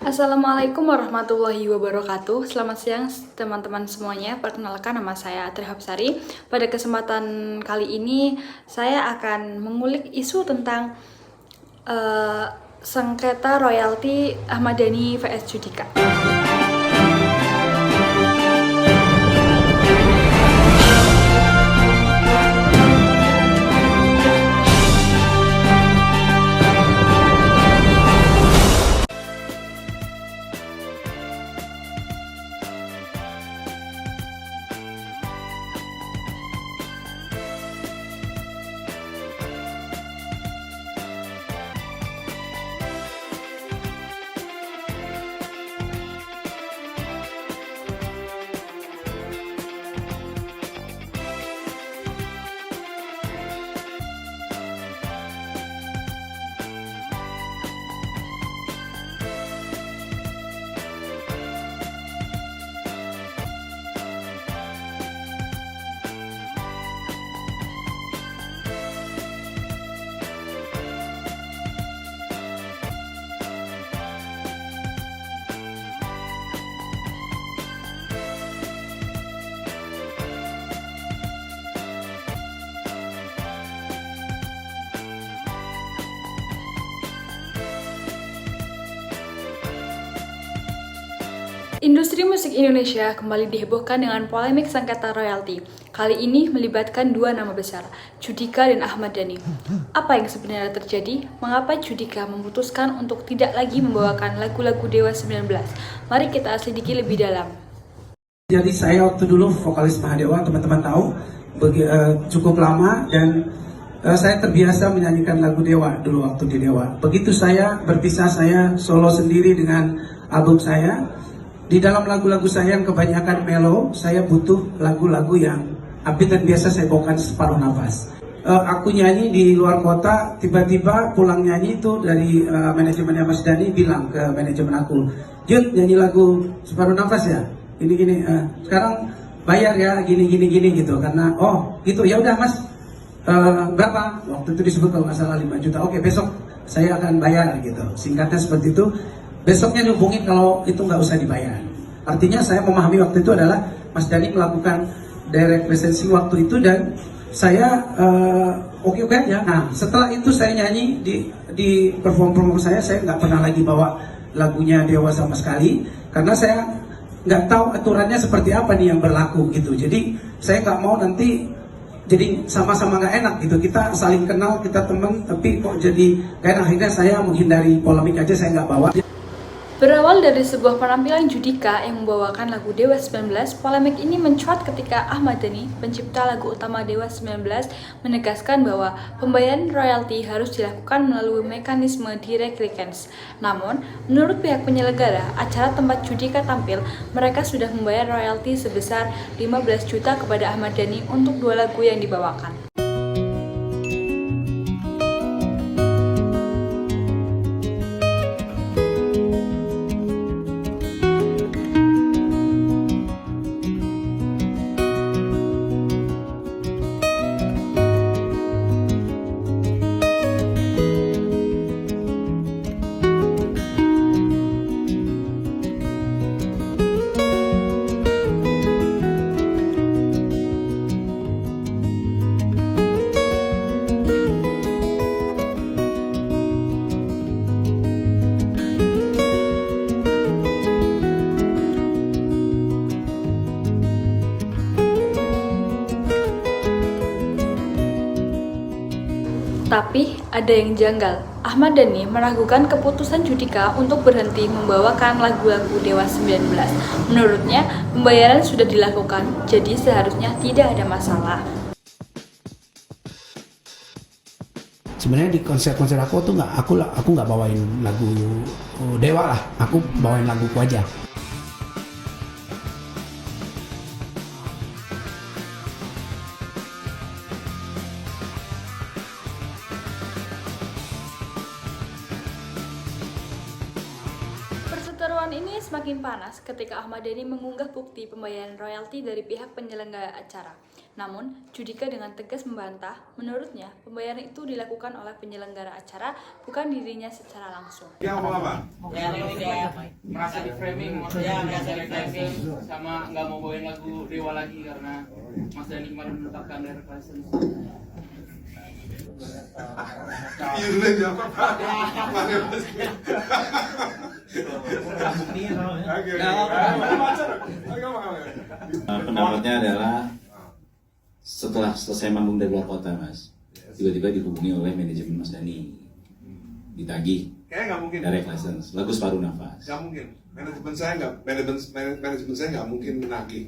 Assalamualaikum warahmatullahi wabarakatuh. Selamat siang teman-teman semuanya. Perkenalkan, nama saya Atri Hapsari. Pada kesempatan kali ini saya akan mengulik isu tentang eh, sengketa royalti Ahmad Dhani vs Judika. Industri musik Indonesia kembali dihebohkan dengan polemik sengketa royalti. Kali ini melibatkan dua nama besar, Judika dan Ahmad Dhani. Apa yang sebenarnya terjadi? Mengapa Judika memutuskan untuk tidak lagi membawakan lagu-lagu Dewa 19? Mari kita selidiki lebih dalam. Jadi saya waktu dulu vokalis Mahadewa, teman-teman tahu, cukup lama dan saya terbiasa menyanyikan lagu Dewa dulu waktu di Dewa. Begitu saya berpisah, saya solo sendiri dengan album saya. Di dalam lagu-lagu saya yang kebanyakan melo, saya butuh lagu-lagu yang upbeat dan biasa saya bawakan separuh nafas. Aku nyanyi di luar kota, tiba-tiba pulang nyanyi itu dari manajemennya Mas Dhani bilang ke manajemen aku, Jun, nyanyi lagu separuh nafas ya, gini-gini. Sekarang bayar ya, gini-gini gitu. Karena gitu ya udah Mas, berapa? Waktu itu disebut kalau nggak salah 5 juta. Oke, besok saya akan bayar gitu. Singkatnya seperti itu. Besoknya dihubungin kalau itu nggak usah dibayar. Artinya saya memahami waktu itu adalah Mas Dhani melakukan direct licensing waktu itu dan saya oke aja. Nah setelah itu saya nyanyi di perform saya nggak pernah lagi bawa lagunya Dewa sama sekali karena saya nggak tahu aturannya seperti apa nih yang berlaku gitu. Jadi saya nggak mau nanti jadi sama-sama nggak enak gitu, kita saling kenal, kita teman, tapi kok jadi kayak akhirnya saya menghindari polemik aja, saya nggak bawa. Berawal dari sebuah penampilan Judika yang membawakan lagu Dewa 19, polemik ini mencuat ketika Ahmad Dhani, pencipta lagu utama Dewa 19, menegaskan bahwa pembayaran royalti harus dilakukan melalui mekanisme direct license. Namun, menurut pihak penyelenggara acara tempat Judika tampil, mereka sudah membayar royalti sebesar 15 juta kepada Ahmad Dhani untuk dua lagu yang dibawakan. Tapi ada yang janggal. Ahmad Dhani meragukan keputusan Judika untuk berhenti membawakan lagu-lagu Dewa 19. Menurutnya, pembayaran sudah dilakukan, jadi seharusnya tidak ada masalah. Sebenarnya di konser-konser aku tuh aku nggak bawain lagu Dewa lah, aku bawain laguku aja. Perseteruan Persoalan ini semakin panas ketika Ahmad Dhani mengunggah bukti pembayaran royalti dari pihak penyelenggara acara. Namun, Judika dengan tegas membantah, menurutnya pembayaran itu dilakukan oleh penyelenggara acara, bukan dirinya secara langsung. Dia ngomong apa? Ya, dia merasa di framing, merasa di framing sama nggak mau bawain lagu Dewa lagi karena Mas Dhani kemarin menetapkan direct license. Iya udah jawab apa? Pendapatnya adalah setelah selesai manggung dari luar kota, Mas, tiba-tiba dihubungi oleh manajemen Mas Dhani, ditagih Kayaknya nggak mungkin. direct license lagu Separuh Nafas. Nggak mungkin. Manajemen saya nggak mungkin menagih.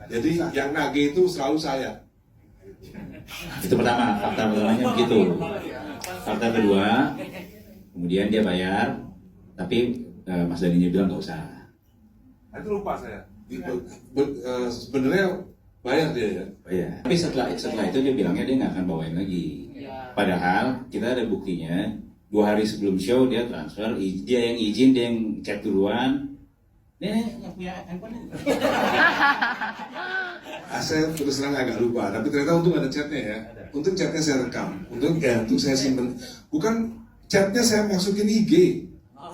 Jadi yang nagih itu selalu saya. Itu pertama, fakta pertamanya begitu. Fakta kedua, kemudian dia bayar, tapi Mas Dhani bilang nggak usah. Itu lupa saya. Sebenarnya bayar dia ya. Bayar. Tapi setelah itu dia bilangnya dia nggak akan bawain lagi. Padahal kita ada buktinya. 2 hari sebelum show dia transfer, dia yang izin, dia yang chat duluan. Dia yang punya handphone. Saya terus terang agak lupa, tapi ternyata untung ada chatnya ya. Untung chatnya saya rekam, untung saya simpen. Bukan chatnya saya masukin IG,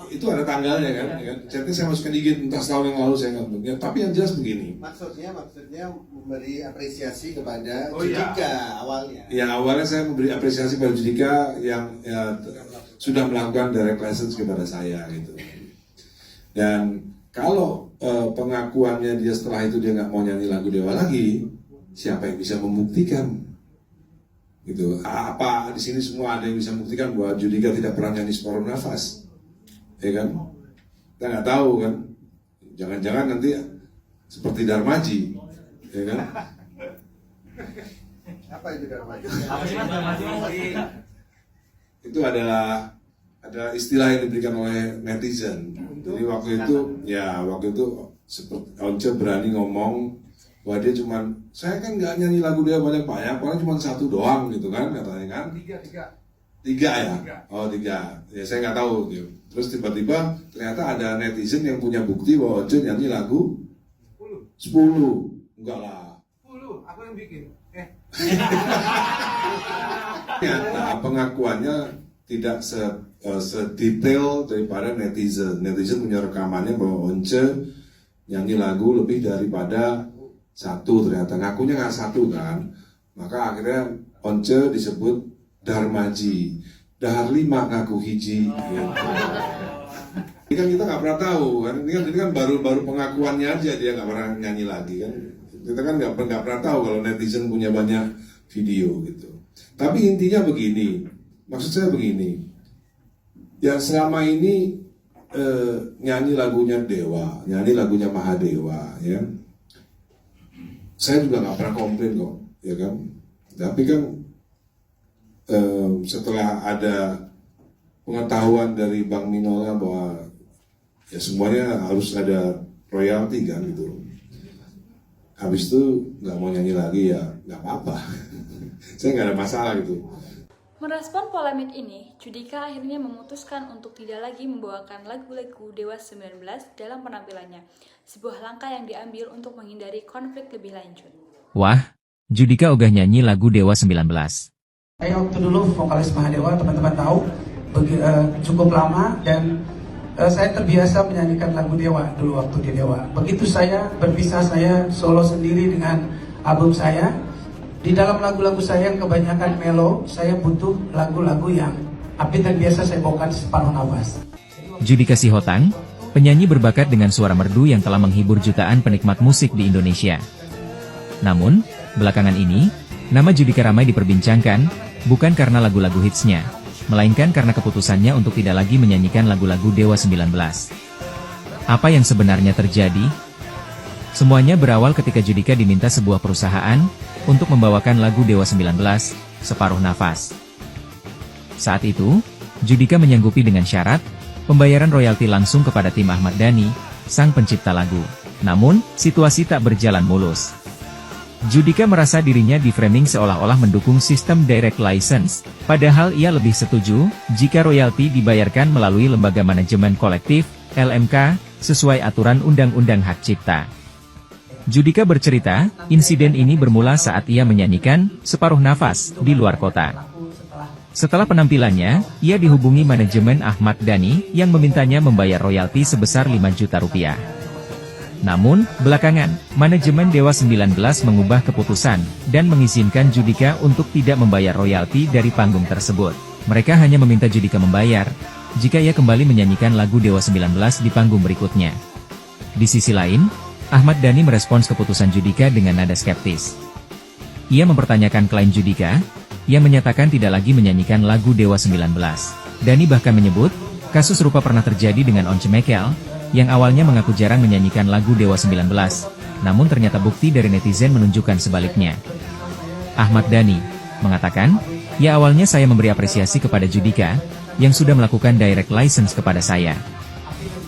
itu ada tanggalnya kan. Chatnya saya masukin IG entah setahun yang lalu saya nggak punya. Tapi yang jelas begini. Maksudnya memberi apresiasi kepada Judika awalnya. Ya awalnya saya memberi apresiasi pada Judika yang sudah melakukan direct license kepada saya gitu. Dan kalau pengakuannya dia setelah itu dia nggak mau nyanyi lagu Dewa lagi, siapa yang bisa membuktikan? Gitu. Apa di sini semua ada yang bisa membuktikan bahwa Judika tidak pernah nyanyi Separuh Nafas? Ya kan? Kita nggak tahu kan? Jangan-jangan nanti seperti Darmaji, ya kan? Apa itu Darmaji? Itu adalah ada istilah yang diberikan oleh netizen. Jadi waktu itu seperti Once berani ngomong bahwa dia saya kan nggak nyanyi lagu dia banyak-banyak, paling cuma 1 doang gitu kan katanya kan. Tiga ya? Oh 3. Ya saya nggak tahu. Gitu. Terus tiba-tiba ternyata ada netizen yang punya bukti bahwa Once nyanyi lagu 10. Enggak lah. 10, aku yang bikin. Ternyata pengakuannya tidak sedetail daripada netizen. Netizen punya rekamannya bahwa Once nyanyi lagu lebih daripada 1 ternyata. Ngakunya nggak 1 kan. Maka akhirnya Once disebut Darmaji. Dahar 5 ngaku hiji. Gitu. Ini kan kita nggak pernah tahu kan. Ini kan baru pengakuannya aja, dia nggak pernah nyanyi lagi kan. Kita kan nggak pernah tahu kalau netizen punya banyak video gitu. Tapi intinya begini. Maksud saya begini, yang selama ini nyanyi lagunya Dewa, nyanyi lagunya Mahadewa, ya, saya juga nggak pernah komplain kok, ya kan. Tapi kan setelah ada pengetahuan dari Bang Minola bahwa ya semuanya harus ada royalti kan gitu. Habis itu nggak mau nyanyi lagi ya nggak apa-apa, saya nggak ada masalah gitu. Merespon polemik ini, Judika akhirnya memutuskan untuk tidak lagi membawakan lagu-lagu Dewa 19 dalam penampilannya, sebuah langkah yang diambil untuk menghindari konflik lebih lanjut. Wah, Judika ogah nyanyi lagu Dewa 19. Saya waktu dulu vokalis Mahadewa, teman-teman tahu, cukup lama dan saya terbiasa menyanyikan lagu Dewa dulu waktu di Dewa. Begitu saya berpisah, saya solo sendiri dengan album saya. Di dalam lagu-lagu saya yang kebanyakan melo, saya butuh lagu-lagu yang upbeat dan biasa saya bawakan Separuh Nafas. Judika Sihotang, penyanyi berbakat dengan suara merdu yang telah menghibur jutaan penikmat musik di Indonesia. Namun, belakangan ini, nama Judika ramai diperbincangkan, bukan karena lagu-lagu hitsnya, melainkan karena keputusannya untuk tidak lagi menyanyikan lagu-lagu Dewa 19. Apa yang sebenarnya terjadi? Semuanya berawal ketika Judika diminta sebuah perusahaan untuk membawakan lagu Dewa 19, Separuh Nafas. Saat itu, Judika menyanggupi dengan syarat pembayaran royalti langsung kepada tim Ahmad Dhani, sang pencipta lagu. Namun, situasi tak berjalan mulus. Judika merasa dirinya di-framing seolah-olah mendukung sistem direct license, padahal ia lebih setuju jika royalti dibayarkan melalui lembaga manajemen kolektif, LMK, sesuai aturan Undang-Undang Hak Cipta. Judika bercerita, insiden ini bermula saat ia menyanyikan Separuh Nafas di luar kota. Setelah penampilannya, ia dihubungi manajemen Ahmad Dhani yang memintanya membayar royalti sebesar 5 juta rupiah. Namun, belakangan, manajemen Dewa 19 mengubah keputusan dan mengizinkan Judika untuk tidak membayar royalti dari panggung tersebut. Mereka hanya meminta Judika membayar jika ia kembali menyanyikan lagu Dewa 19 di panggung berikutnya. Di sisi lain, Ahmad Dhani merespons keputusan Judika dengan nada skeptis. Ia mempertanyakan klaim Judika yang menyatakan tidak lagi menyanyikan lagu Dewa 19. Dhani bahkan menyebut, kasus serupa pernah terjadi dengan Once Mekel, yang awalnya mengaku jarang menyanyikan lagu Dewa 19, namun ternyata bukti dari netizen menunjukkan sebaliknya. Ahmad Dhani mengatakan, ya awalnya saya memberi apresiasi kepada Judika, yang sudah melakukan direct license kepada saya.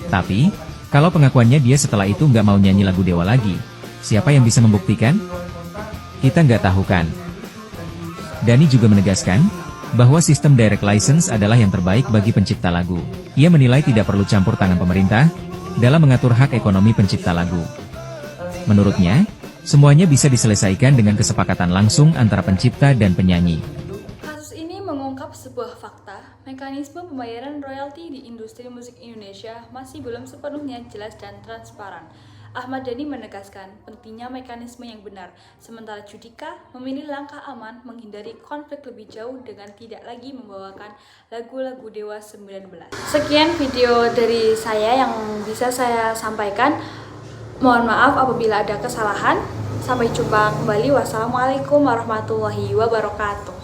Tapi, kalau pengakuannya dia setelah itu nggak mau nyanyi lagu Dewa lagi, siapa yang bisa membuktikan? Kita nggak tahu kan. Dhani juga menegaskan, bahwa sistem direct license adalah yang terbaik bagi pencipta lagu. Ia menilai tidak perlu campur tangan pemerintah dalam mengatur hak ekonomi pencipta lagu. Menurutnya, semuanya bisa diselesaikan dengan kesepakatan langsung antara pencipta dan penyanyi. Kasus ini mengungkap sebuah fakta, mekanisme pembayaran royalti di industri musik Indonesia masih belum sepenuhnya jelas dan transparan. Ahmad Dhani menegaskan pentingnya mekanisme yang benar, sementara Judika memilih langkah aman menghindari konflik lebih jauh dengan tidak lagi membawakan lagu-lagu Dewa 19. Sekian video dari saya yang bisa saya sampaikan. Mohon maaf apabila ada kesalahan. Sampai jumpa kembali. Wassalamualaikum warahmatullahi wabarakatuh.